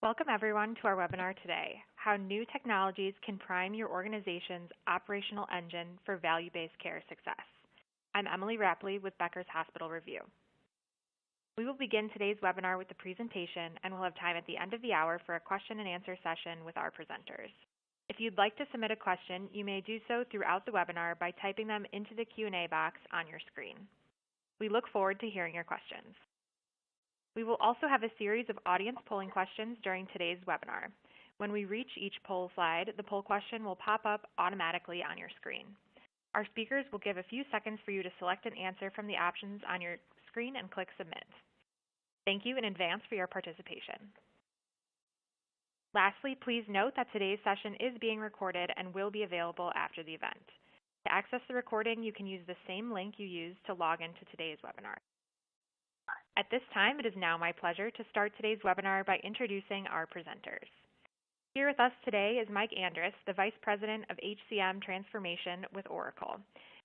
Welcome everyone to our webinar today, How New Technologies Can Prime Your Organization's Operational Engine for Value-Based Care Success. I'm Emily Rapley with Becker's Hospital Review. We will begin today's webinar with the presentation and we'll have time at the end of the hour for a question and answer session with our presenters. If you'd like to submit a question, you may do so throughout the webinar by typing them into the Q&A box on your screen. We look forward to hearing your questions. We will also have a series of audience polling questions during today's webinar. When we reach each poll slide, the poll question will pop up automatically on your screen. Our speakers will give a few seconds for you to select an answer from the options on your screen and click Submit. Thank you in advance for your participation. Lastly, please note that today's session is being recorded and will be available after the event. To access the recording, you can use the same link you used to log into today's webinar. At this time, it is now my pleasure to start today's webinar by introducing our presenters. Here with us today is Mike Andrus, the Vice President of HCM Transformation with Oracle.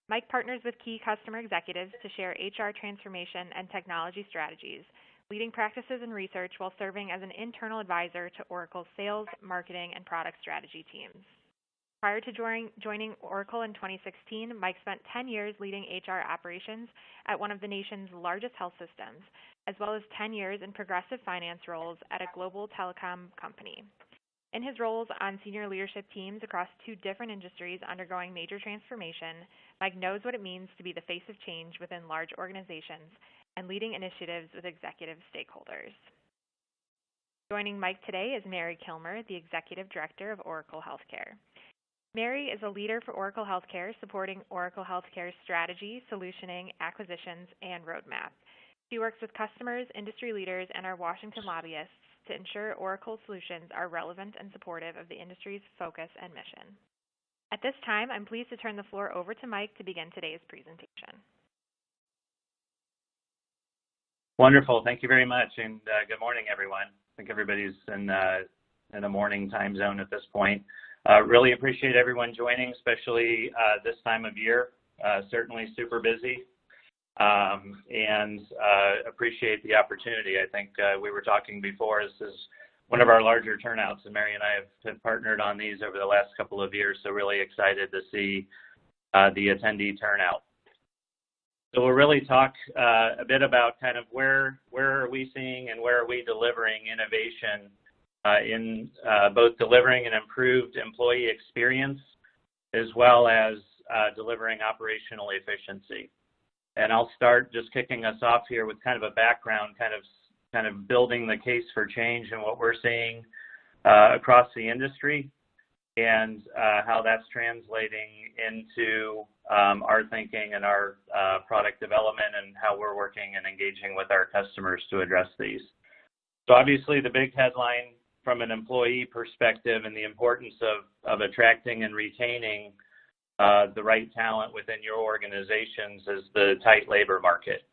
Mike partners with key customer executives to share HR transformation and technology strategies, leading practices and research while serving as an internal advisor to Oracle's sales, marketing, and product strategy teams. Prior to joining Oracle in 2016, Mike spent 10 years leading HR operations at one of the nation's largest health systems, as well as 10 years in progressive finance roles at a global telecom company. In his roles on senior leadership teams across two different industries undergoing major transformation, Mike knows what it means to be the face of change within large organizations and leading initiatives with executive stakeholders. Joining Mike today is Mary Kilmer, the Executive Director of Oracle Healthcare. Mary is a leader for Oracle Healthcare, supporting Oracle Healthcare's strategy, solutioning, acquisitions, and roadmap. She works with customers, industry leaders, and our Washington lobbyists to ensure Oracle solutions are relevant and supportive of the industry's focus and mission. At this time, I'm pleased to turn the floor over to Mike to begin today's presentation. Wonderful. Thank you very much, and good morning, everyone. I think everybody's in a morning time zone at this point. Really appreciate everyone joining, especially this time of year. Certainly super busy, and appreciate the opportunity. I think we were talking before, this is one of our larger turnouts, and Mary and I have partnered on these over the last couple of years, so really excited to see the attendee turnout. So we'll really talk a bit about kind of where are we seeing and where are we delivering innovation in both delivering an improved employee experience as well as delivering operational efficiency. And I'll start just kicking us off here with kind of a background, kind of building the case for change and what we're seeing across the industry and how that's translating into our thinking and our product development and how we're working and engaging with our customers to address these. So obviously the big headline from an employee perspective and the importance of attracting and retaining the right talent within your organizations is the tight labor market.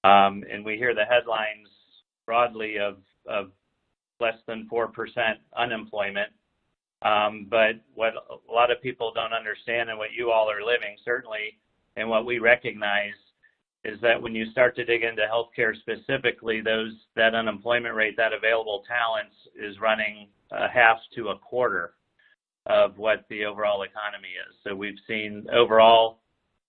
And we hear the headlines broadly of less than 4% unemployment. But what a lot of people don't understand and what you all are living, certainly, and what we recognize is that when you start to dig into healthcare specifically, that unemployment rate, that available talent is running half to a quarter of what the overall economy is. So we've seen overall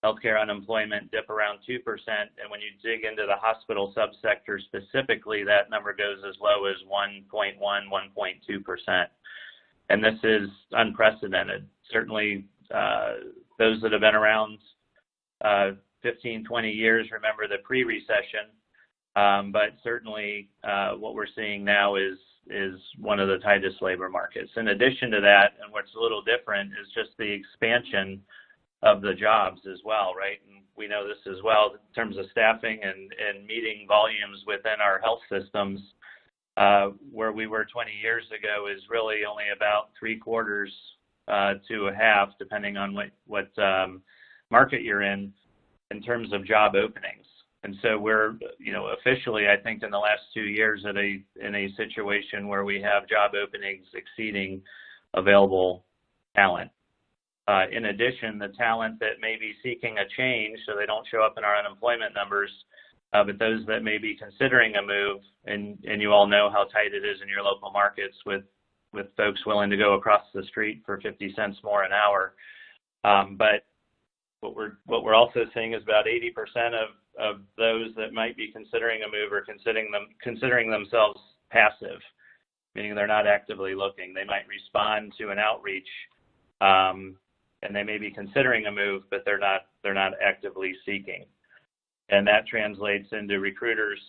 healthcare unemployment dip around 2%, and when you dig into the hospital subsector specifically, that number goes as low as 1.1, 1.2%. And this is unprecedented. Certainly, those that have been around 15, 20 years remember the pre-recession, but certainly what we're seeing now is one of the tightest labor markets. In addition to that, and what's a little different, is just the expansion of the jobs as well, right? And we know this as well in terms of staffing and meeting volumes within our health systems. Where we were 20 years ago is really only about 3/4 to a half, depending on what market you're in terms of job openings. And so we're, officially, I think in the last 2 years in a situation where we have job openings exceeding available talent. In addition, the talent that may be seeking a change so they don't show up in our unemployment numbers but those that may be considering a move, and you all know how tight it is in your local markets with folks willing to go across the street for 50 cents more an hour. But what we're also seeing is about 80% of those that might be considering a move are considering themselves passive, meaning they're not actively looking. They might respond to an outreach, and they may be considering a move, but they're not actively seeking. And that translates into recruiters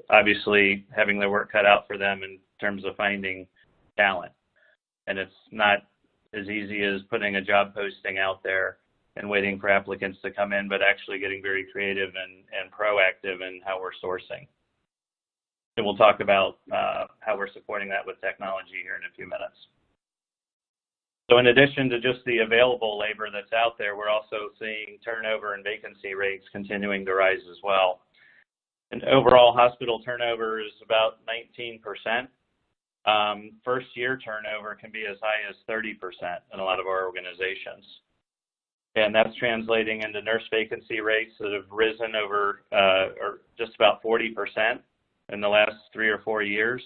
obviously having their work cut out for them in terms of finding talent. And it's not as easy as putting a job posting out there and waiting for applicants to come in, but actually getting very creative and proactive in how we're sourcing. And we'll talk about how we're supporting that with technology here in a few minutes. So in addition to just the available labor that's out there, we're also seeing turnover and vacancy rates continuing to rise as well. And overall hospital turnover is about 19%. First year turnover can be as high as 30% in a lot of our organizations. And that's translating into nurse vacancy rates that have risen over or just about 40% in the last 3 or 4 years.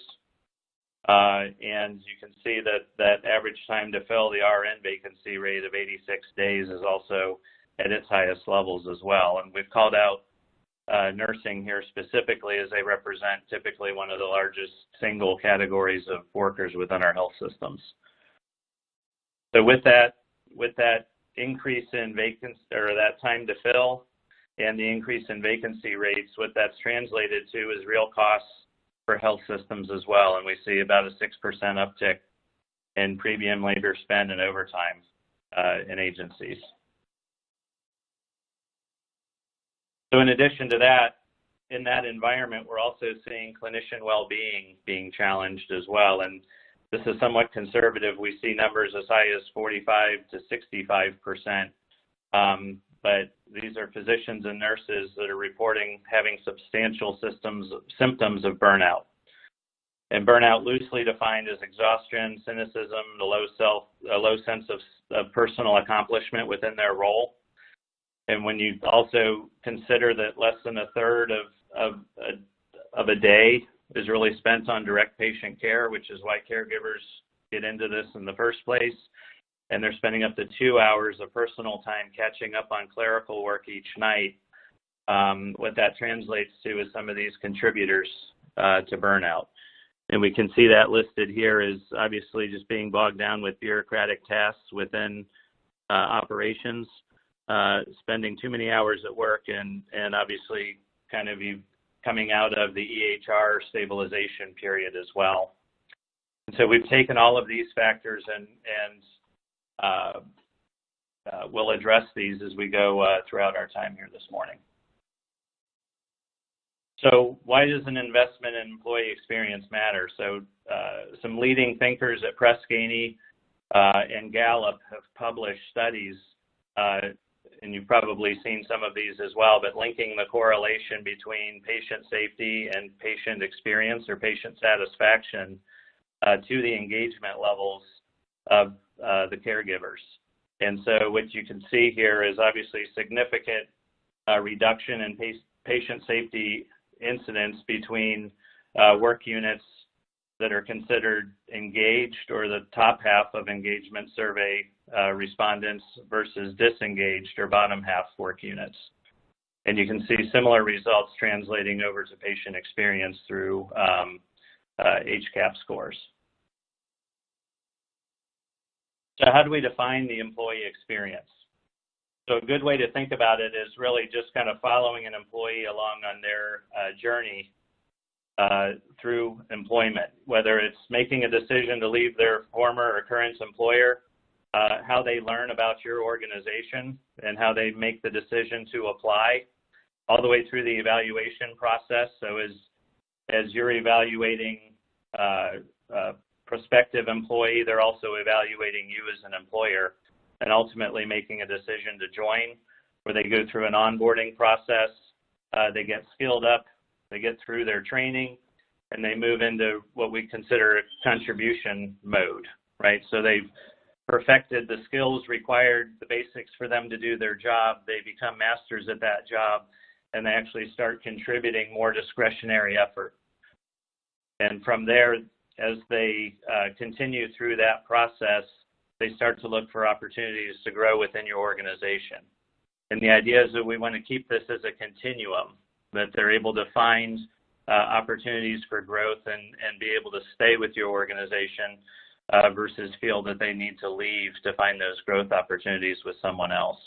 And you can see that average time to fill the RN vacancy rate of 86 days is also at its highest levels as well. And we've called out nursing here specifically as they represent typically one of the largest single categories of workers within our health systems. So with that increase in vacancy, or that time to fill, and the increase in vacancy rates, what that's translated to is real costs for health systems as well. And we see about a 6% uptick in premium labor spend and overtime in agencies. So in addition to that, in that environment, we're also seeing clinician well-being being challenged as well. And this is somewhat conservative. We see numbers as high as 45 to 65%. But these are physicians and nurses that are reporting having substantial symptoms of burnout. And burnout, loosely defined as exhaustion, cynicism, a low sense of personal accomplishment within their role. And when you also consider that less than a third of a day is really spent on direct patient care, which is why caregivers get into this in the first place, and they're spending up to 2 hours of personal time catching up on clerical work each night, what that translates to is some of these contributors to burnout. And we can see that listed here as obviously just being bogged down with bureaucratic tasks within operations, spending too many hours at work, and obviously kind of you coming out of the EHR stabilization period as well. And so we've taken all of these factors and we'll address these as we go throughout our time here this morning. So why does an investment in employee experience matter? So some leading thinkers at Press Ganey and Gallup have published studies, and you've probably seen some of these as well, but linking the correlation between patient safety and patient experience or patient satisfaction to the engagement levels of the caregivers. And so what you can see here is obviously significant reduction in patient safety incidents between work units that are considered engaged, or the top half of engagement survey respondents, versus disengaged or bottom half work units. And you can see similar results translating over to patient experience through HCAHPS scores. So how do we define the employee experience? So a good way to think about it is really just kind of following an employee along on their journey through employment, whether it's making a decision to leave their former or current employer, how they learn about your organization and how they make the decision to apply, all the way through the evaluation process. So as you're evaluating prospective employee, they're also evaluating you as an employer and ultimately making a decision to join, where they go through an onboarding process, they get skilled up, they get through their training, and they move into what we consider a contribution mode, right? So they've perfected the skills required, the basics for them to do their job, they become masters at that job, and they actually start contributing more discretionary effort. And from there, as they continue through that process, they start to look for opportunities to grow within your organization. And the idea is that we want to keep this as a continuum, that they're able to find opportunities for growth and be able to stay with your organization versus feel that they need to leave to find those growth opportunities with someone else.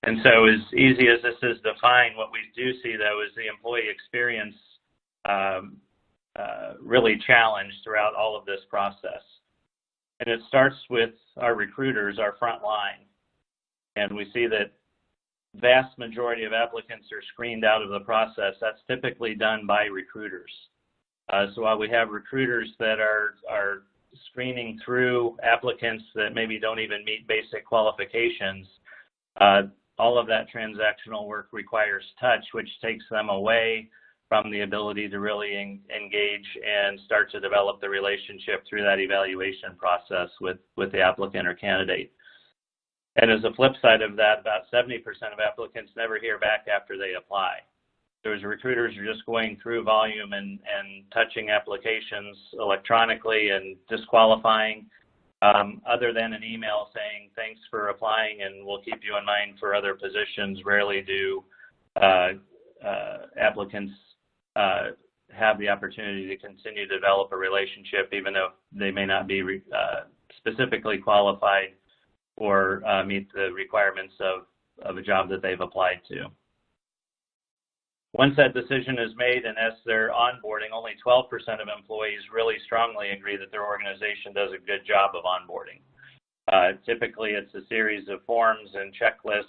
And so as easy as this is defined, what we do see, though, is the employee experience really challenged throughout all of this process. And it starts with our recruiters, our front line. And we see that vast majority of applicants are screened out of the process. That's typically done by recruiters. So while we have recruiters that are screening through applicants that maybe don't even meet basic qualifications, all of that transactional work requires touch, which takes them away from the ability to really engage and start to develop the relationship through that evaluation process with the applicant or candidate. And as a flip side of that, about 70% of applicants never hear back after they apply. Those recruiters are just going through volume and touching applications electronically and disqualifying, other than an email saying, thanks for applying and we'll keep you in mind for other positions. Rarely do applicants have the opportunity to continue to develop a relationship, even though they may not be specifically qualified or meet the requirements of a job that they've applied to. Once that decision is made and as they're onboarding, only 12% of employees really strongly agree that their organization does a good job of onboarding. Typically, it's a series of forms and checklists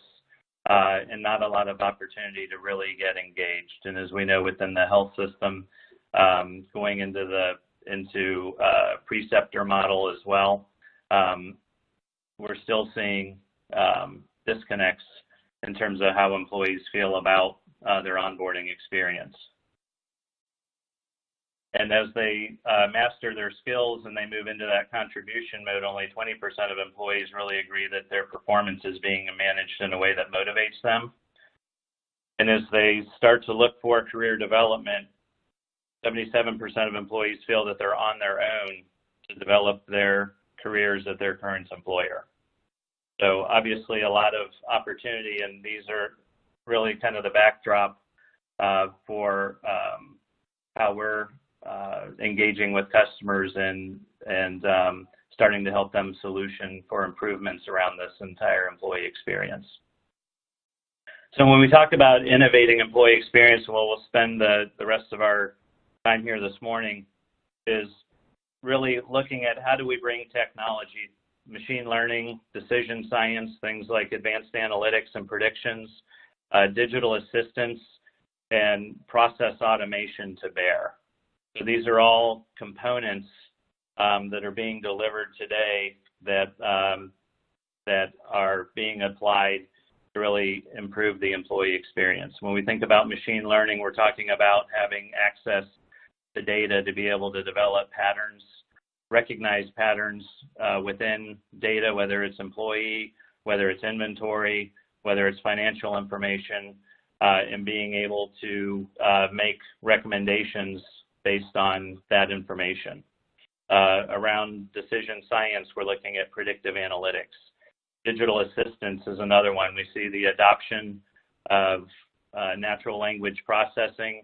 and not a lot of opportunity to really get engaged. And as we know within the health system, going into preceptor model as well, we're still seeing disconnects in terms of how employees feel about their onboarding experience. And as they master their skills and they move into that contribution mode, only 20% of employees really agree that their performance is being managed in a way that motivates them. And as they start to look for career development, 77% of employees feel that they're on their own to develop their careers at their current employer. So obviously a lot of opportunity, and these are really kind of the backdrop for how we're engaging with customers and starting to help them solution for improvements around this entire employee experience. So when we talk about innovating employee experience, we'll spend the rest of our time here this morning, is really looking at how do we bring technology, machine learning, decision science, things like advanced analytics and predictions, digital assistance, and process automation to bear. So these are all components that are being delivered today that are being applied to really improve the employee experience. When we think about machine learning, we're talking about having access to data to be able to develop patterns, recognize patterns within data, whether it's employee, whether it's inventory, whether it's financial information, and being able to make recommendations based on that information. Around decision science, we're looking at predictive analytics. Digital assistance is another one. We see the adoption of natural language processing,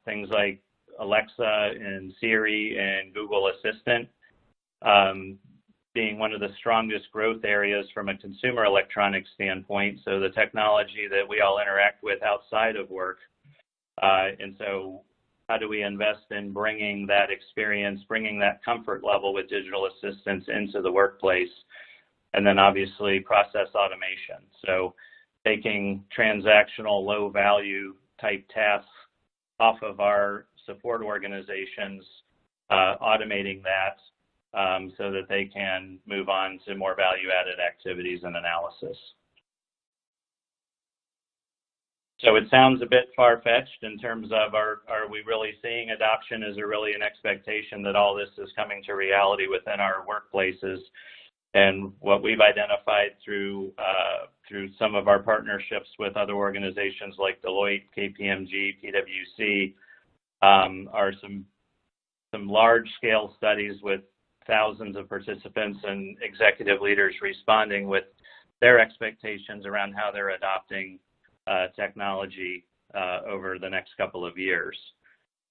things like Alexa and Siri and Google Assistant being one of the strongest growth areas from a consumer electronics standpoint, so the technology that we all interact with outside of work. And so how do we invest in bringing that experience, bringing that comfort level with digital assistance into the workplace? And then obviously process automation. So taking transactional low value type tasks off of our support organizations, automating that so that they can move on to more value-added activities and analysis. So it sounds a bit far-fetched in terms of are we really seeing adoption? Is there really an expectation that all this is coming to reality within our workplaces? And what we've identified through some of our partnerships with other organizations like Deloitte, KPMG, PwC, are some large-scale studies with thousands of participants and executive leaders responding with their expectations around how they're adopting technology over the next couple of years.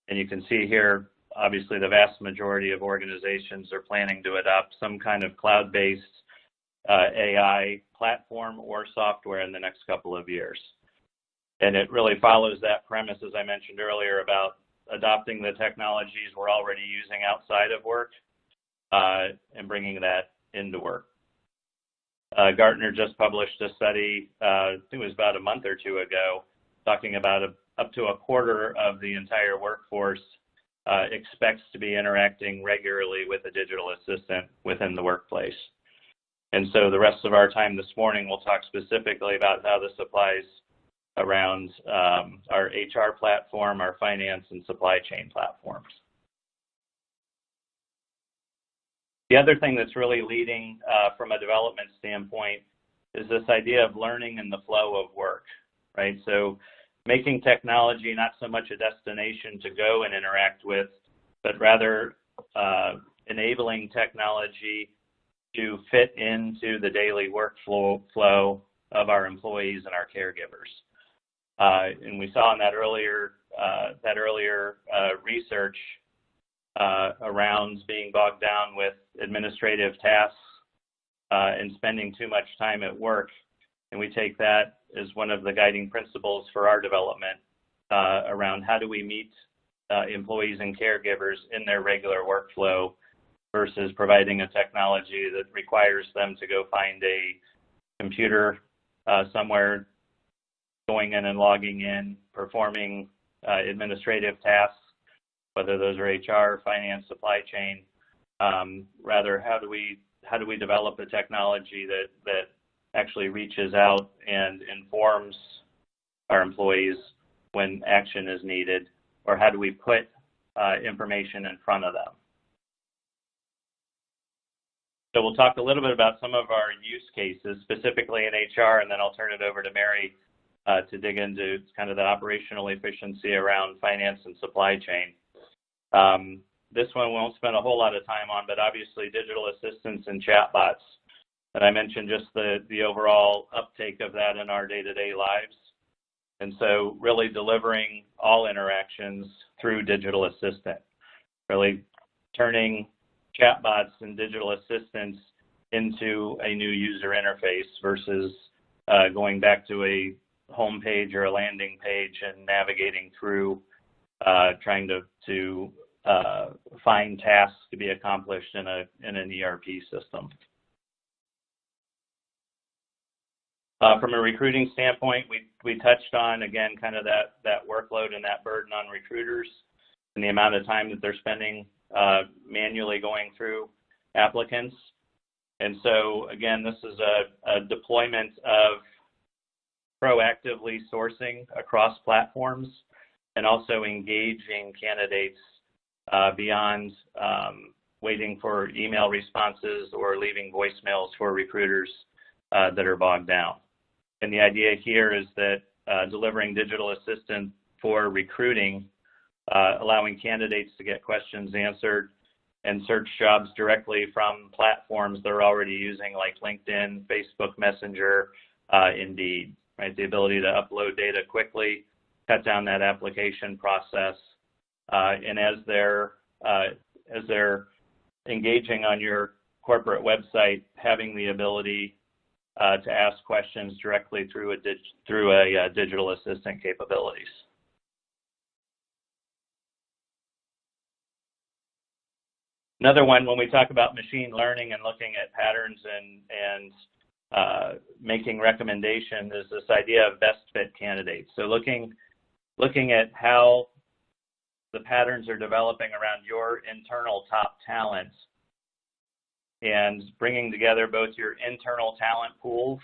And you can see here, obviously, the vast majority of organizations are planning to adopt some kind of cloud-based AI platform or software in the next couple of years. And it really follows that premise, as I mentioned earlier, about adopting the technologies we're already using outside of work and bringing that into work. Gartner just published a study, I think it was about a month or two ago, talking about up to a quarter of the entire workforce expects to be interacting regularly with a digital assistant within the workplace. And so the rest of our time this morning, we'll talk specifically about how this applies around our HR platform, our finance and supply chain platforms. The other thing that's really leading from a development standpoint is this idea of learning in the flow of work, right? So making technology not so much a destination to go and interact with, but rather enabling technology to fit into the daily workflow of our employees and our caregivers. And we saw in that earlier research around being bogged down with administrative tasks and spending too much time at work. And we take that as one of the guiding principles for our development around how do we meet employees and caregivers in their regular workflow versus providing a technology that requires them to go find a computer somewhere, going in and logging in, performing administrative tasks, whether those are HR, finance, supply chain. Rather, how do we develop a technology that actually reaches out and informs our employees when action is needed, or how do we put information in front of them? So we'll talk a little bit about some of our use cases, specifically in HR, and then I'll turn it over to Mary to dig into kind of the operational efficiency around finance and supply chain. This one we won't spend a whole lot of time on, but obviously digital assistants and chatbots. And I mentioned just the overall uptake of that in our day-to-day lives. And so really delivering all interactions through digital assistant, really turning chatbots and digital assistants into a new user interface versus going back to a home page or a landing page and navigating through trying to find tasks to be accomplished in an ERP system. From a recruiting standpoint, we touched on, again, kind of that workload and that burden on recruiters and the amount of time that they're spending manually going through applicants. And so, again, this is a deployment of proactively sourcing across platforms and also engaging candidates beyond waiting for email responses or leaving voicemails for recruiters that are bogged down. And the idea here is that delivering digital assistant for recruiting, allowing candidates to get questions answered and search jobs directly from platforms they're already using, like LinkedIn, Facebook Messenger, Indeed, right? The ability to upload data quickly, cut down that application process, and as they're engaging on your corporate website, having the ability to ask questions directly through a digital assistant capabilities. Another one, when we talk about machine learning and looking at patterns and making recommendations, is this idea of best fit candidates. So looking at how the patterns are developing around your internal top talent and bringing together both your internal talent pools,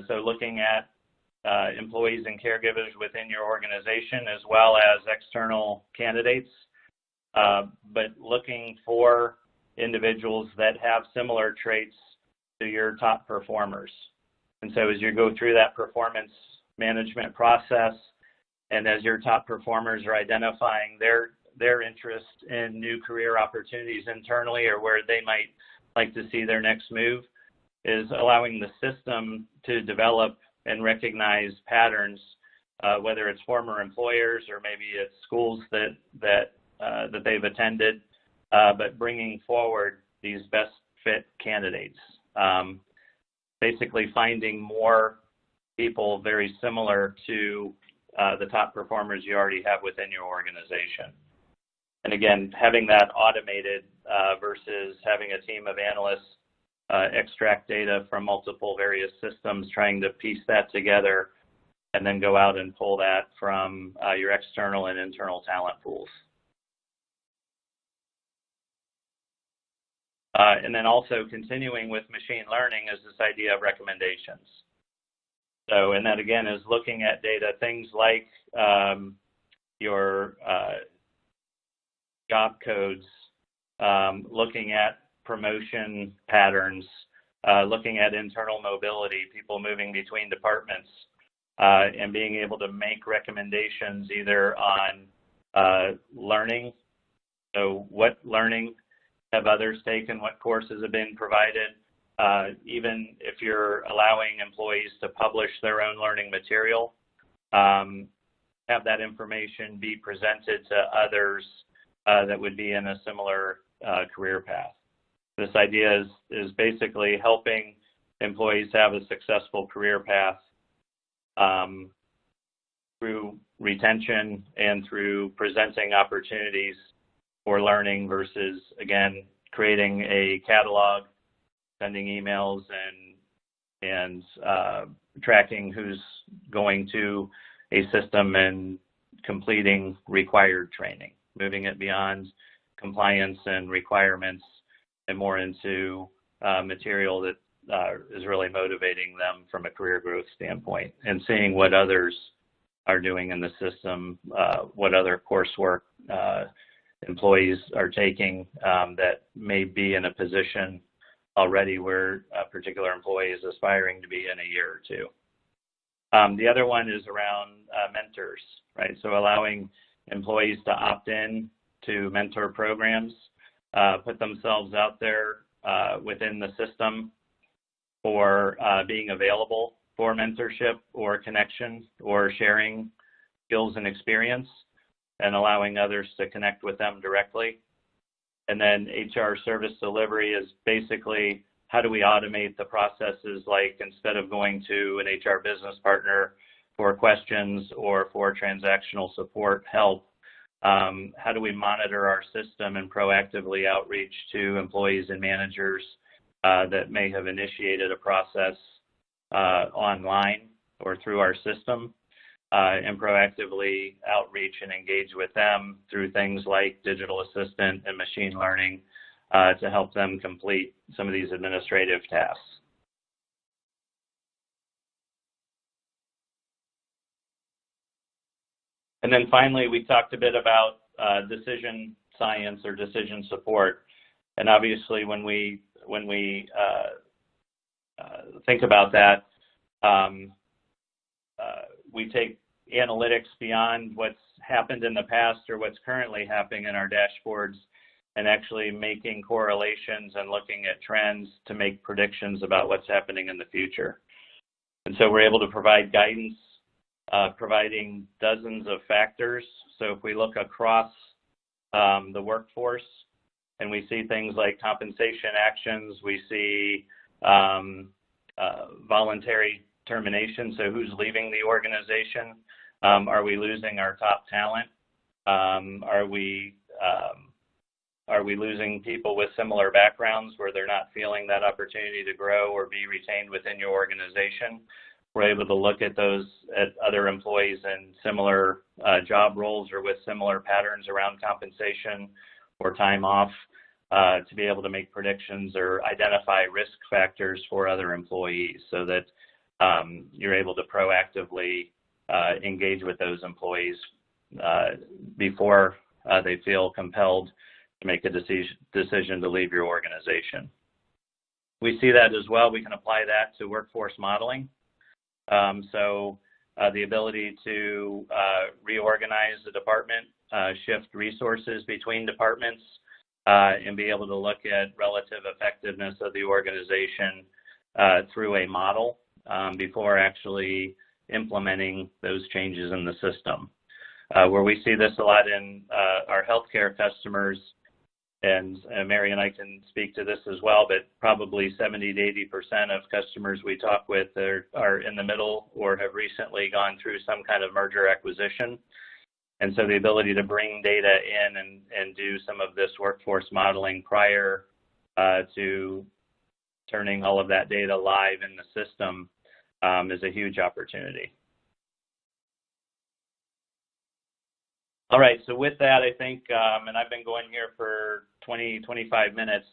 so looking at employees and caregivers within your organization as well as external candidates, but looking for individuals that have similar traits to your top performers. And so as you go through that performance management process, and as your top performers are identifying their interest in new career opportunities internally or where they might like to see their next move, is allowing the system to develop and recognize patterns, whether it's former employers or maybe it's schools that they've attended, but bringing forward these best fit candidates. Basically finding more people very similar to the top performers you already have within your organization. And again, having that automated versus having a team of analysts extract data from multiple various systems, trying to piece that together, and then go out and pull that from your external and internal talent pools. And then also continuing with machine learning is this idea of recommendations. So, and that again is looking at data, things like your job codes, looking at promotion patterns, looking at internal mobility, people moving between departments, and being able to make recommendations either on learning. So what learning have others taken? What courses have been provided? Even if you're allowing employees to publish their own learning material, have that information be presented to others that would be in a similar career path. This idea is basically helping employees have a successful career path through retention and through presenting opportunities for learning versus, again, creating a catalog, sending emails, and tracking who's going to a system and completing required training, moving it beyond compliance and requirements and more into material that is really motivating them from a career growth standpoint, and seeing what others are doing in the system, what other coursework employees are taking that may be in a position already where a particular employee is aspiring to be in a year or two. The other one is around mentors, right? So allowing employees to opt in to mentor programs, put themselves out there within the system for being available for mentorship or connection or sharing skills and experience, and allowing others to connect with them directly. And then HR service delivery is basically how do we automate the processes, like instead of going to an HR business partner for questions or for transactional support help, how do we monitor our system and proactively outreach to employees and managers that may have initiated a process online or through our system, and proactively outreach and engage with them through things like digital assistant and machine learning to help them complete some of these administrative tasks. And then finally, we talked a bit about decision science or decision support. And obviously, when we think about that, we take analytics beyond what's happened in the past or what's currently happening in our dashboards, and actually making correlations and looking at trends to make predictions about what's happening in the future. And so we're able to provide guidance, providing dozens of factors. So if we look across the workforce and we see things like compensation actions, we see voluntary termination, so who's leaving the organization? Are we losing our top talent? Are we losing people with similar backgrounds where they're not feeling that opportunity to grow or be retained within your organization? We're able to look at other employees in similar job roles or with similar patterns around compensation or time off to be able to make predictions or identify risk factors for other employees, so that you're able to proactively engage with those employees before they feel compelled to make a decision to leave your organization. We see that as well. We can apply that to workforce modeling. The ability to reorganize the department, shift resources between departments, and be able to look at relative effectiveness of the organization through a model before actually implementing those changes in the system. Where we see this a lot in our healthcare customers, and Mary and I can speak to this as well, but probably 70 to 80% of customers we talk with are in the middle or have recently gone through some kind of merger acquisition. And so the ability to bring data in and do some of this workforce modeling prior to turning all of that data live in the system is a huge opportunity. All right, so with that, I think, and I've been going here for 20, 25 minutes,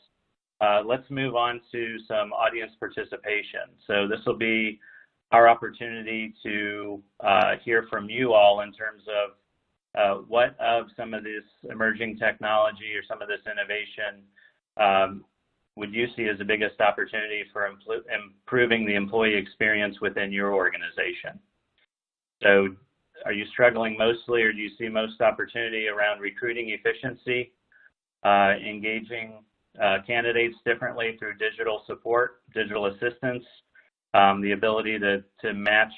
let's move on to some audience participation. So this will be our opportunity to hear from you all in terms of what of some of this emerging technology or some of this innovation would you see as the biggest opportunity for improving the employee experience within your organization? So are you struggling mostly, or do you see most opportunity around recruiting efficiency, engaging candidates differently through digital support, digital assistance, the ability to match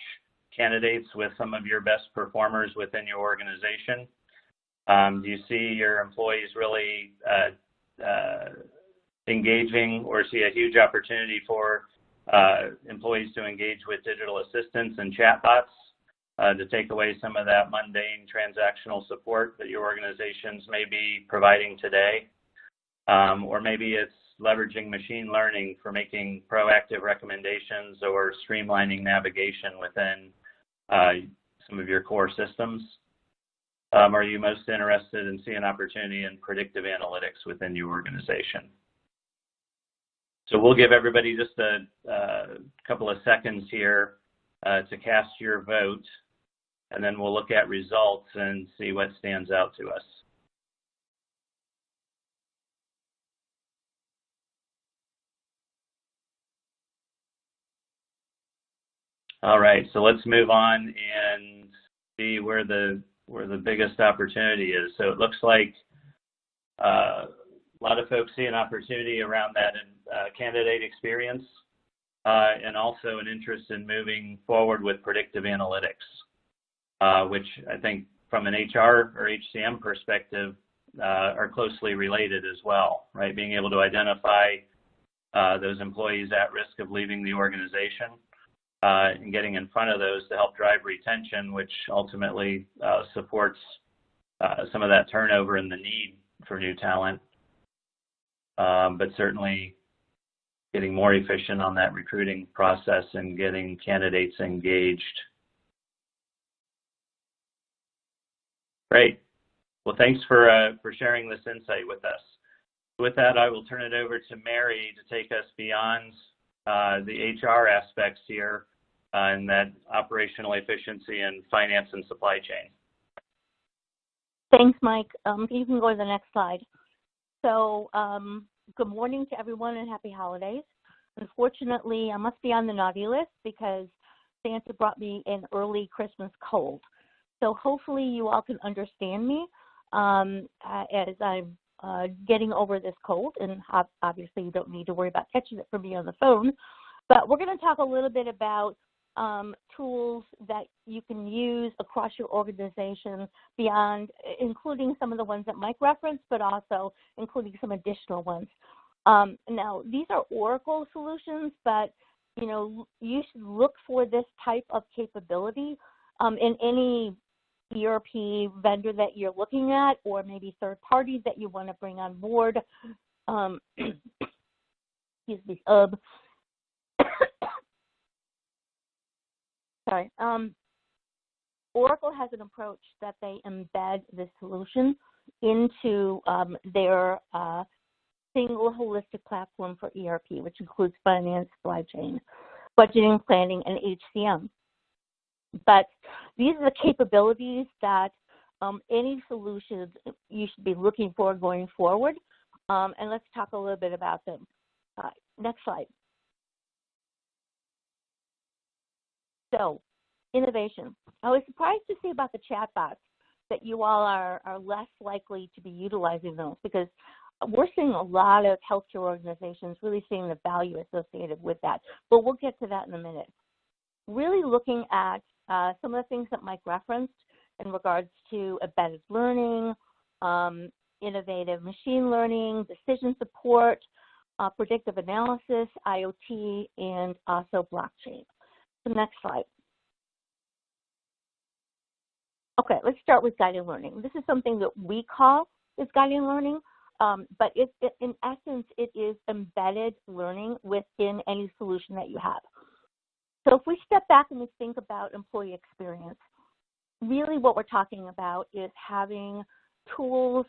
candidates with some of your best performers within your organization? Do you see your employees really engaging, or see a huge opportunity for employees to engage with digital assistants and chatbots to take away some of that mundane transactional support that your organizations may be providing today? Or maybe it's leveraging machine learning for making proactive recommendations or streamlining navigation within some of your core systems. Are you most interested in seeing opportunity in predictive analytics within your organization? So we'll give everybody just a couple of seconds here to cast your vote, and then we'll look at results and see what stands out to us. All right, so let's move on and see where the biggest opportunity is. So it looks like a lot of folks see an opportunity around that candidate experience, and also an interest in moving forward with predictive analytics, which I think from an HR or HCM perspective are closely related as well, right? Being able to identify those employees at risk of leaving the organization and getting in front of those to help drive retention, which ultimately supports some of that turnover and the need for new talent, but certainly getting more efficient on that recruiting process and getting candidates engaged. Great. Well, thanks for sharing this insight with us. With that, I will turn it over to Mary to take us beyond the HR aspects here and that operational efficiency and finance and supply chain. Thanks, Mike. You can go to the next slide. So good morning to everyone and happy holidays. Unfortunately, I must be on the naughty list because Santa brought me an early Christmas cold. So hopefully you all can understand me as I'm getting over this cold, and obviously you don't need to worry about catching it from me on the phone. But we're going to talk a little bit about tools that you can use across your organization beyond, including some of the ones that Mike referenced, but also including some additional ones. Now, these are Oracle solutions, but you should look for this type of capability in any ERP vendor that you're looking at, or maybe third parties that you want to bring on board. Excuse me. Sorry. Oracle has an approach that they embed this solution into their single holistic platform for ERP, which includes finance, supply chain, budgeting, planning, and HCM. But these are the capabilities that any solutions you should be looking for going forward. And let's talk a little bit about them. Next slide. So, innovation. I was surprised to see about the chatbots that you all are less likely to be utilizing those, because we're seeing a lot of healthcare organizations really seeing the value associated with that. But we'll get to that in a minute. Really looking at some of the things that Mike referenced in regards to embedded learning, innovative machine learning, decision support, predictive analysis, IoT, and also blockchain. So next slide. Okay, let's start with guided learning. This is something that we call is guided learning, but in essence, it is embedded learning within any solution that you have. So if we step back and we think about employee experience, really what we're talking about is having tools,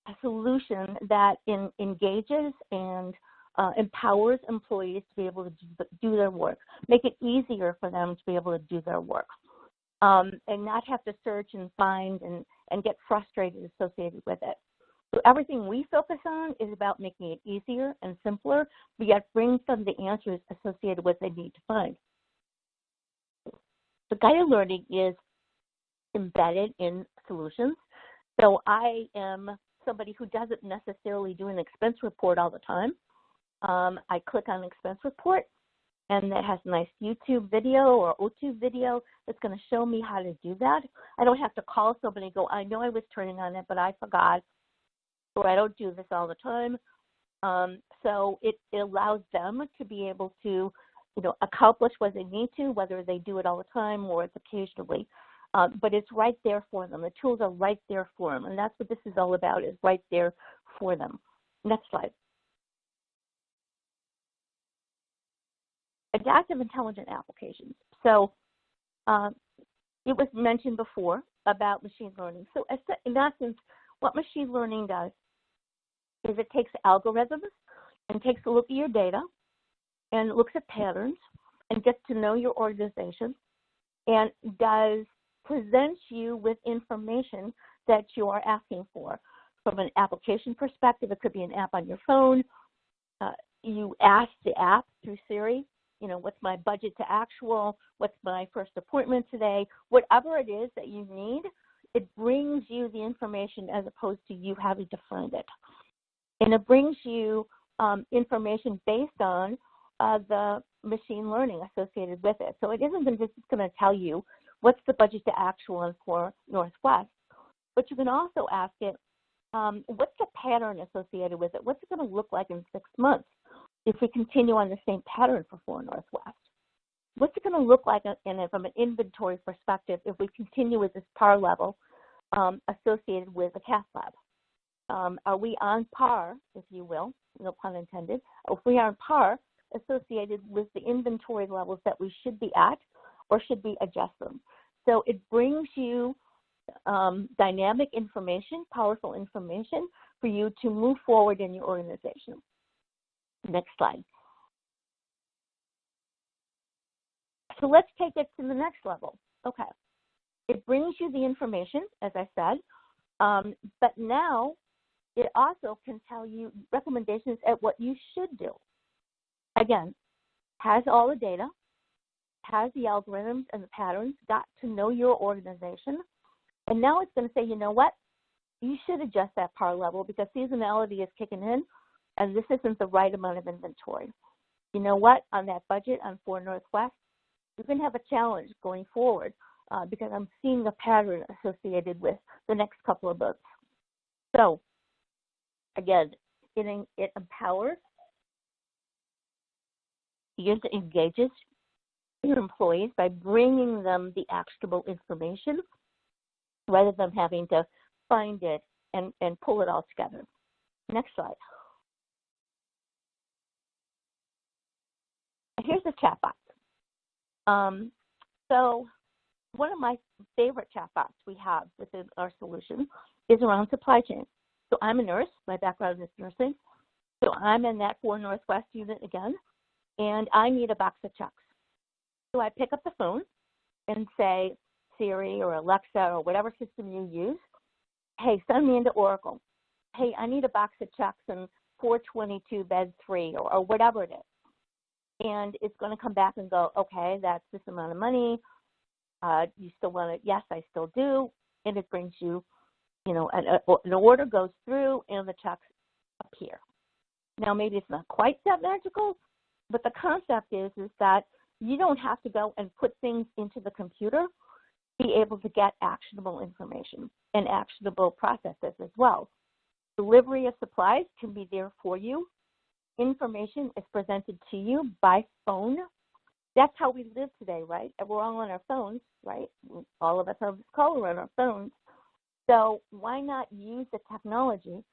a solution that engages and empowers employees to be able to do their work, make it easier for them to be able to do their work, and not have to search and find and get frustrated associated with it. So everything we focus on is about making it easier and simpler, but yet bring some of the answers associated with what they need to find. So guided learning is embedded in solutions. So I am somebody who doesn't necessarily do an expense report all the time. I click on expense report, and it has a nice YouTube video or OTube video that's going to show me how to do that. I don't have to call somebody and go, I know I was turning on it, but I forgot, or I don't do this all the time. So it allows them to be able to, accomplish what they need to, whether they do it all the time or it's occasionally. But it's right there for them. The tools are right there for them, and that's what this is all about, is right there for them. Next slide. Adaptive intelligent applications. So it was mentioned before about machine learning. So in essence, what machine learning does is it takes algorithms and takes a look at your data and looks at patterns and gets to know your organization and presents you with information that you are asking for. From an application perspective, it could be an app on your phone. You ask the app through Siri, what's my budget to actual, what's my first appointment today, whatever it is that you need, it brings you the information as opposed to you having to find it. And it brings you information based on the machine learning associated with it. So it isn't just going to tell you what's the budget to actual for Northwest, but you can also ask it, what's the pattern associated with it? What's it going to look like in 6 months if we continue on the same pattern for 4 Northwest? What's it going to look like from an inventory perspective if we continue with this par level associated with the cath lab? Are we on par, if you will, no pun intended, if we are on par associated with the inventory levels that we should be at, or should we adjust them? So it brings you dynamic information, powerful information for you to move forward in your organization. Next slide. So let's take it to the next level. Okay. It brings you the information, as I said, but now it also can tell you recommendations at what you should do. Again, has all the data, has the algorithms and the patterns, got to know your organization, and now it's going to say, you know what, you should adjust that par level because seasonality is kicking in, and this isn't the right amount of inventory. You know what, on that budget on 4 Northwest, you're going to have a challenge going forward because I'm seeing a pattern associated with the next couple of months. So, again, it empowers, it engages your employees by bringing them the actionable information rather than having to find it and pull it all together. Next slide. Here's the chatbot. So one of my favorite chatbots we have within our solution is around supply chain. So I'm a nurse. My background is nursing. So I'm in that 4 Northwest unit again, and I need a box of checks. So I pick up the phone and say, Siri or Alexa or whatever system you use, hey, send me into Oracle. Hey, I need a box of checks and 422 bed 3 or whatever it is. And it's going to come back and go, okay, that's this amount of money. You still want it? Yes, I still do. And it brings you, an order goes through and the checks appear. Now, maybe it's not quite that magical, but the concept is that you don't have to go and put things into the computer to be able to get actionable information and actionable processes as well. Delivery of supplies can be there for you. Information is presented to you by phone. That's how we live today, right? And we're all on our phones, right? All of us have this caller on our phones. So why not use the technology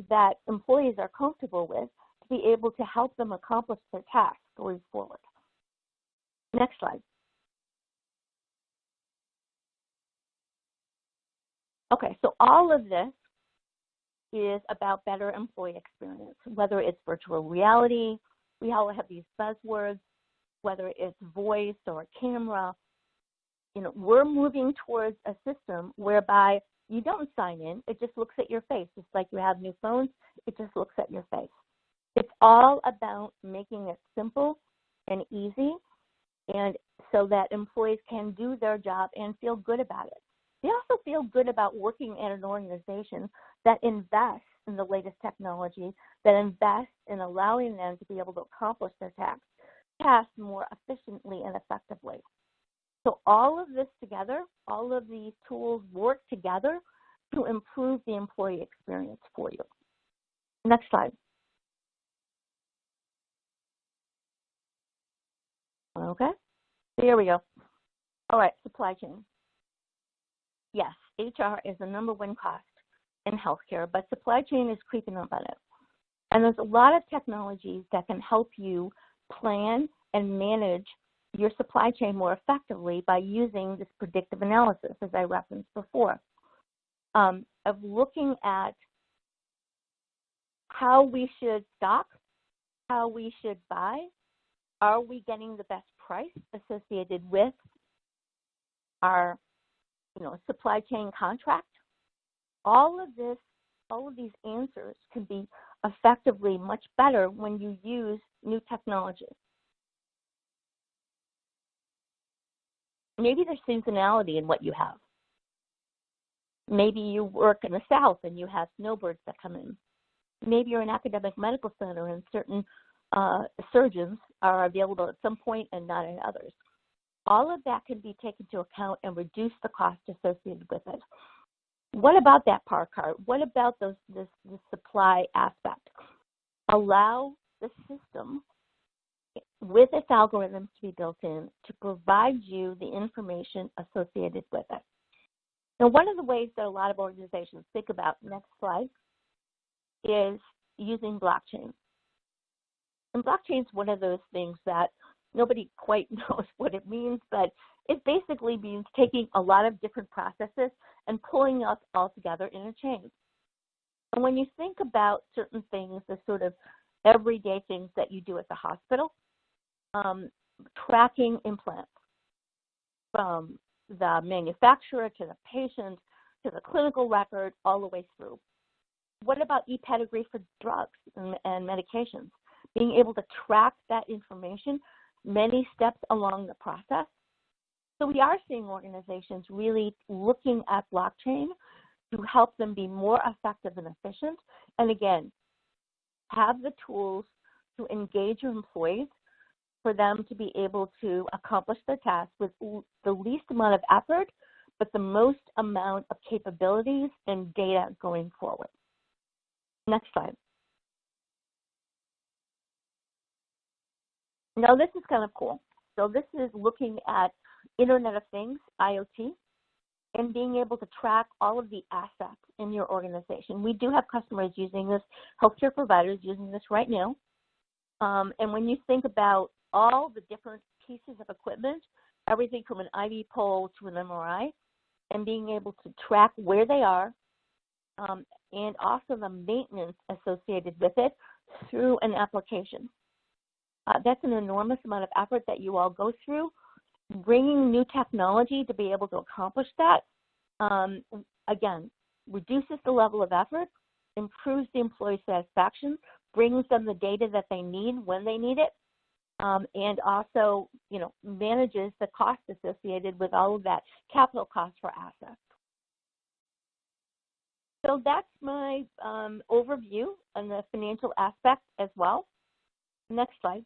that employees are comfortable with to be able to help them accomplish their tasks going forward? Next slide. Okay, so all of this is about better employee experience, whether it's virtual reality, we all have these buzzwords, whether it's voice or camera. We're moving towards a system whereby you don't sign in, it just looks at your face. It's like you have new phones, it just looks at your face. It's all about making it simple and easy, and so that employees can do their job and feel good about it. They also feel good about working at an organization that invests in the latest technology, that invests in allowing them to be able to accomplish their tasks more efficiently and effectively. So all of this together, all of these tools work together to improve the employee experience for you. Next slide. Okay, there we go. All right, supply chain. Yes, HR is the #1 cost in healthcare, but supply chain is creeping up on it. And there's a lot of technologies that can help you plan and manage your supply chain more effectively by using this predictive analysis, as I referenced before, of looking at how we should stock, how we should buy, are we getting the best price associated with our supply chain contract? All of these answers can be effectively much better when you use new technology. Maybe there's seasonality in what you have. Maybe you work in the South and you have snowbirds that come in. Maybe you're an academic medical center and certain surgeons are available at some point and not at others. All of that can be taken into account and reduce the cost associated with it. What about that par card? What about this supply aspect? Allow the system with its algorithms to be built in to provide you the information associated with it. Now, one of the ways that a lot of organizations think about, next slide, is using blockchain. And blockchain is one of those things that nobody quite knows what it means, but it basically means taking a lot of different processes and pulling us all together in a chain. And when you think about certain things, the sort of everyday things that you do at the hospital, tracking implants from the manufacturer to the patient to the clinical record all the way through. What about e-pedigree for drugs and medications? Being able to track that information many steps along the process. So we are seeing organizations really looking at blockchain to help them be more effective and efficient. And again, have the tools to engage your employees for them to be able to accomplish their tasks with the least amount of effort, but the most amount of capabilities and data going forward. Next slide. Now this is kind of cool. So this is looking at Internet of Things, IoT, and being able to track all of the assets in your organization. We do have customers using this, healthcare providers using this right now. And when you think about all the different pieces of equipment, everything from an IV pole to an MRI, and being able to track where they are, and also the maintenance associated with it through an application. That's an enormous amount of effort that you all go through, bringing new technology to be able to accomplish that, again, reduces the level of effort, improves the employee satisfaction, brings them the data that they need when they need it, and also, manages the cost associated with all of that capital cost for assets. So that's my overview on the financial aspect as well. Next slide.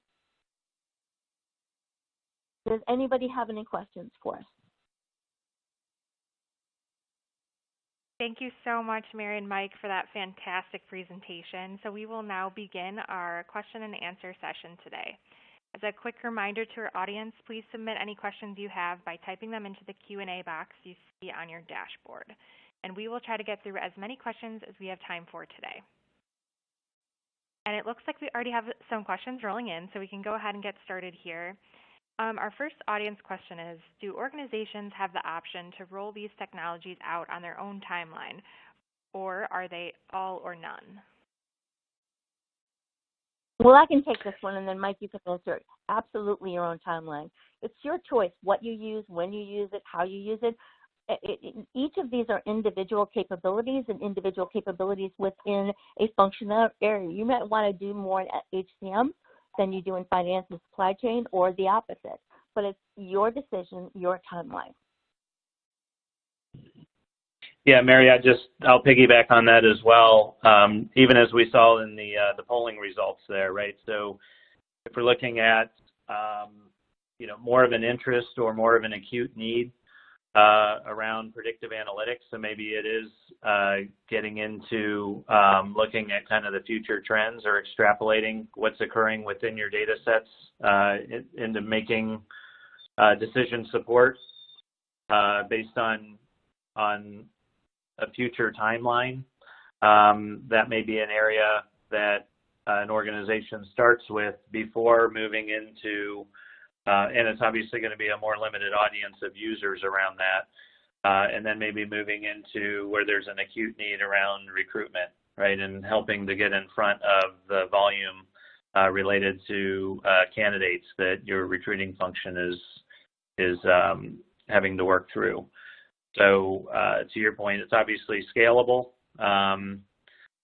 Does anybody have any questions for us? Thank you so much, Mary and Mike, for that fantastic presentation. So we will now begin our question and answer session today. As a quick reminder to our audience, please submit any questions you have by typing them into the Q&A box you see on your dashboard. And we will try to get through as many questions as we have time for today. And it looks like we already have some questions rolling in, so we can go ahead and get started here. Our first audience question is, do organizations have the option to roll these technologies out on their own timeline, or are they all or none? Well, I can take this one, and then Mike, you can answer it. Absolutely your own timeline. It's your choice what you use, when you use it, how you use it. Each of these are individual capabilities and individual capabilities within a functional area. You might want to do more in HCM than you do in finance and supply chain, or the opposite. But it's your decision, your timeline. Yeah, Mary, I'll piggyback on that as well. Even as we saw in the polling results there, right? So if we're looking at more of an interest or more of an acute need around predictive analytics, so maybe it is getting into looking at kind of the future trends or extrapolating what's occurring within your data sets into making decision support based on a future timeline. That may be an area that an organization starts with before moving into, and it's obviously going to be a more limited audience of users around that, and then maybe moving into where there's an acute need around recruitment, right, and helping to get in front of the volume related to candidates that your recruiting function is having to work through. So to your point, it's obviously scalable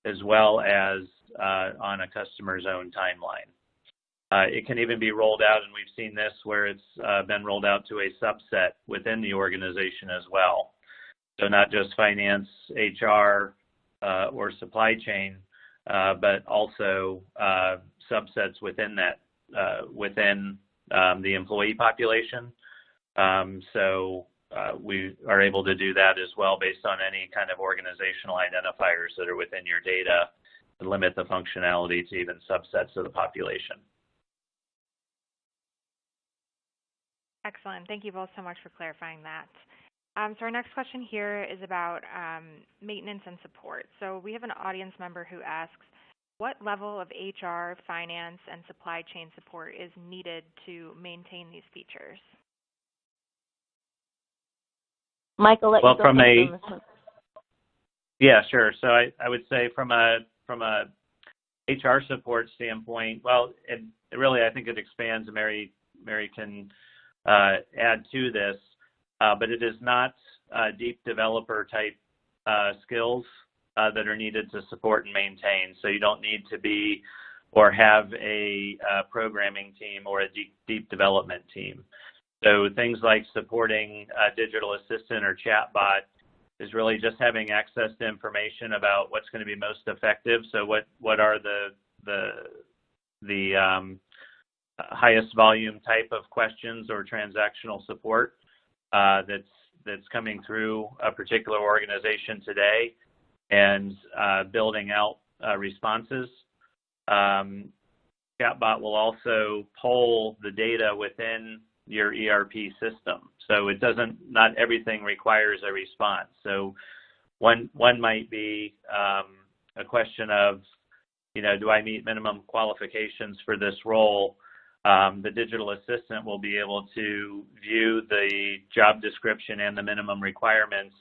as well as on a customer's own timeline. It can even be rolled out, and we've seen this where it's been rolled out to a subset within the organization as well. So not just finance, HR, or supply chain, but also subsets within that, within the employee population. So we are able to do that as well based on any kind of organizational identifiers that are within your data to limit the functionality to even subsets of the population. Excellent. Thank you both so much for clarifying that. So our next question here is about maintenance and support. So we have an audience member who asks, what level of HR, finance, and supply chain support is needed to maintain these features? Michael, let you go on this one. Yeah, sure. So I would say from a HR support standpoint, well, it really, I think it expands, and Mary can add to this, but it is not deep developer type skills that are needed to support and maintain. So you don't need to be or have a programming team or a deep development team. So things like supporting a digital assistant or chatbot is really just having access to information about what's going to be most effective. So what are the highest volume type of questions or transactional support that's coming through a particular organization today, and building out responses. Chatbot will also poll the data within your ERP system. So not everything requires a response. So one might be a question of, do I meet minimum qualifications for this role? The digital assistant will be able to view the job description and the minimum requirements,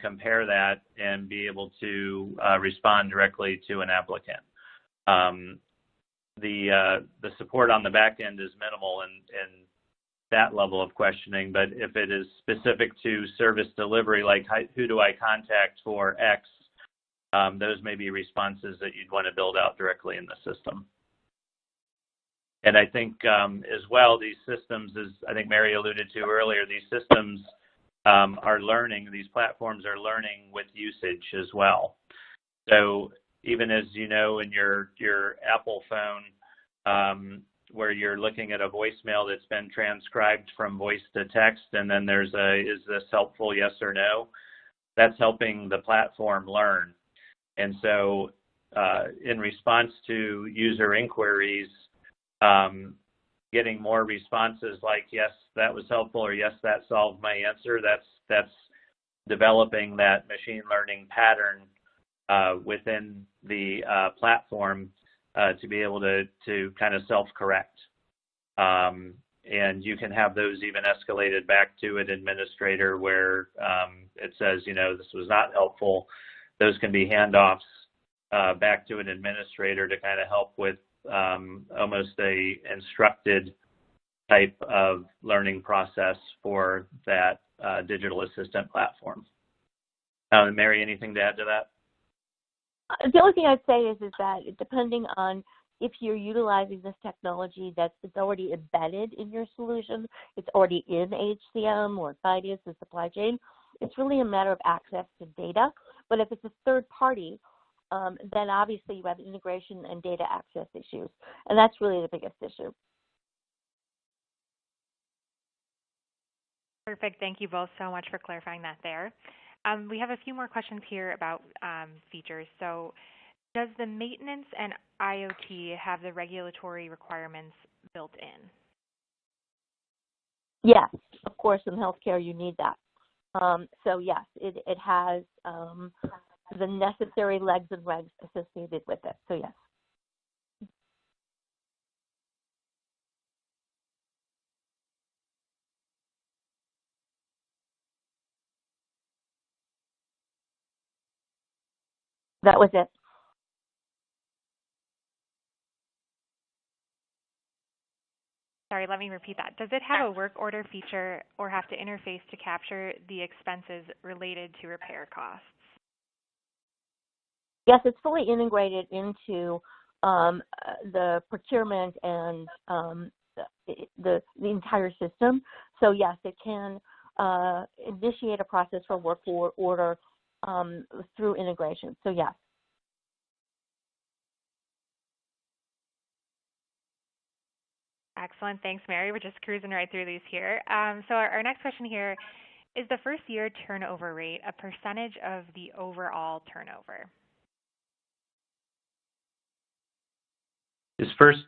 compare that, and be able to respond directly to an applicant. The support on the back end is minimal, and that level of questioning. But if it is specific to service delivery, like who do I contact for X, those may be responses that you'd want to build out directly in the system. And I think as well, these systems, as I think Mary alluded to earlier, these systems are learning, these platforms are learning with usage as well. So even as you know, in your Apple phone, where you're looking at a voicemail that's been transcribed from voice to text, and then there's is this helpful, yes or no? That's helping the platform learn. And so in response to user inquiries, getting more responses like, yes, that was helpful, or yes, that solved my answer, that's developing that machine learning pattern within the platform to be able to kind of self-correct. And you can have those even escalated back to an administrator where it says, this was not helpful. Those can be handoffs back to an administrator to kind of help with almost a instructed type of learning process for that digital assistant platform. Mary, anything to add to that? The only thing I'd say is that depending on if you're utilizing this technology it's already embedded in your solution, it's already in HCM or finance and supply chain, it's really a matter of access to data. But if it's a third party, then obviously you have integration and data access issues. And that's really the biggest issue. Perfect. Thank you both so much for clarifying that there. We have a few more questions here about features. So does the maintenance and IoT have the regulatory requirements built in? Yes, of course, in healthcare you need that. So yes, it has the necessary legs and regs associated with it. So yes. That was it. Sorry, let me repeat that. Does it have a work order feature or have to interface to capture the expenses related to repair costs? Yes, it's fully integrated into the procurement and the entire system. So yes, it can initiate a process for work order through integration. So yes. Excellent. Thanks, Mary. We're just cruising right through these here. So our next question here is the first year turnover rate a percentage of the overall turnover? Is first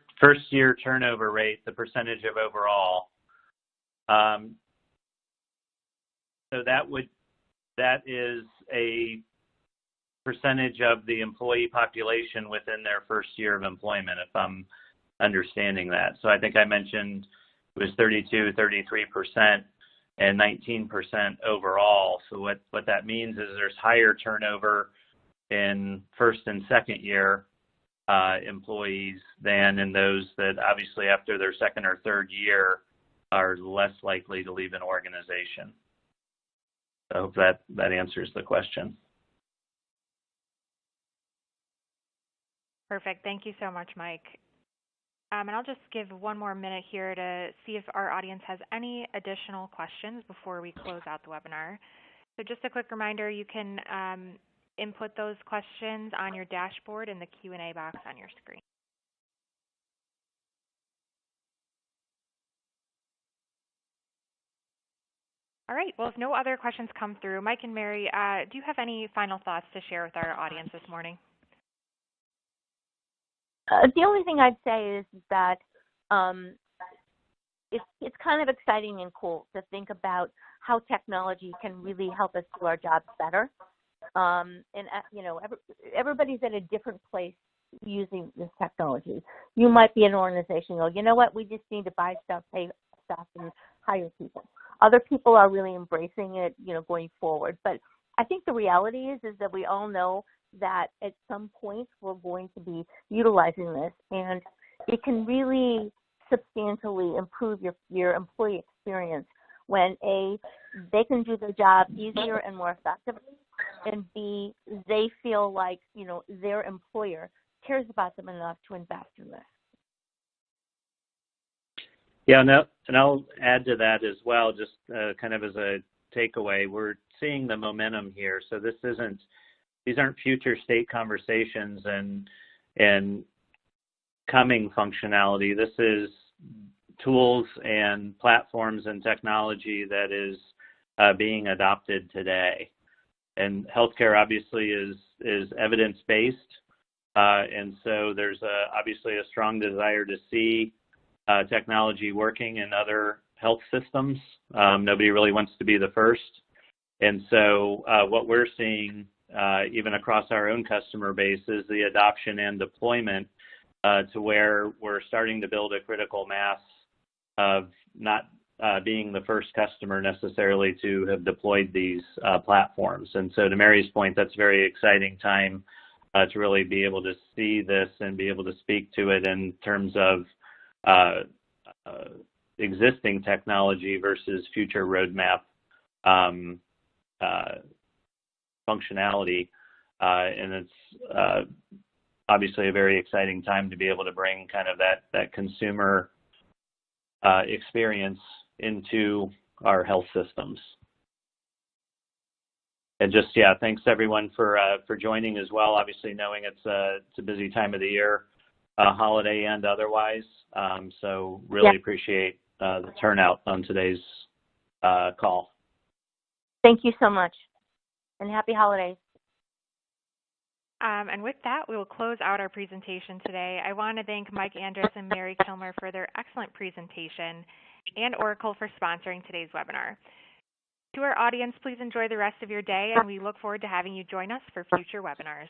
year turnover rate the percentage of overall? So that is a percentage of the employee population within their first year of employment, if I'm understanding that. So I think I mentioned it was 32, 33%, and 19% overall. So what that means is there's higher turnover in first and second year employees than in those that obviously after their second or third year are less likely to leave an organization. I hope that answers the question. Perfect. Thank you so much, Mike. And I'll just give one more minute here to see if our audience has any additional questions before we close out the webinar. So just a quick reminder, you can input those questions on your dashboard in the Q&A box on your screen. All right, well, if no other questions come through, Mike and Mary, do you have any final thoughts to share with our audience this morning? The only thing I'd say is that it's kind of exciting and cool to think about how technology can really help us do our jobs better. Everybody's at a different place using this technology. You might be an organization, go, you know what, we just need to buy stuff, pay stuff, and hire people. Other people are really embracing it, going forward. But I think the reality is that we all know that at some point we're going to be utilizing this, and it can really substantially improve your employee experience when A, they can do the job easier and more effectively, and B, they feel like, you know, their employer cares about them enough to invest in this. Yeah, and I'll add to that as well, just kind of as a takeaway. We're seeing the momentum here. So these aren't future state conversations and coming functionality. This is tools and platforms and technology that is being adopted today. And healthcare obviously is evidence-based, and so there's obviously a strong desire to see technology working in other health systems. Nobody really wants to be the first. And so what we're seeing, even across our own customer base, is the adoption and deployment to where we're starting to build a critical mass of not being the first customer necessarily to have deployed these platforms. And so to Mary's point, that's a very exciting time to really be able to see this and be able to speak to it in terms of existing technology versus future roadmap functionality. And it's obviously a very exciting time to be able to bring kind of that consumer experience into our health systems. And just, yeah, thanks everyone for joining as well. Obviously knowing it's a busy time of the year, holiday and otherwise. So really appreciate the turnout on today's call. Thank you so much, and happy holidays. And with that, we will close out our presentation today. I want to thank Mike Andrus and Mary Kilmer for their excellent presentation and Oracle for sponsoring today's webinar. To our audience, please enjoy the rest of your day, and we look forward to having you join us for future webinars.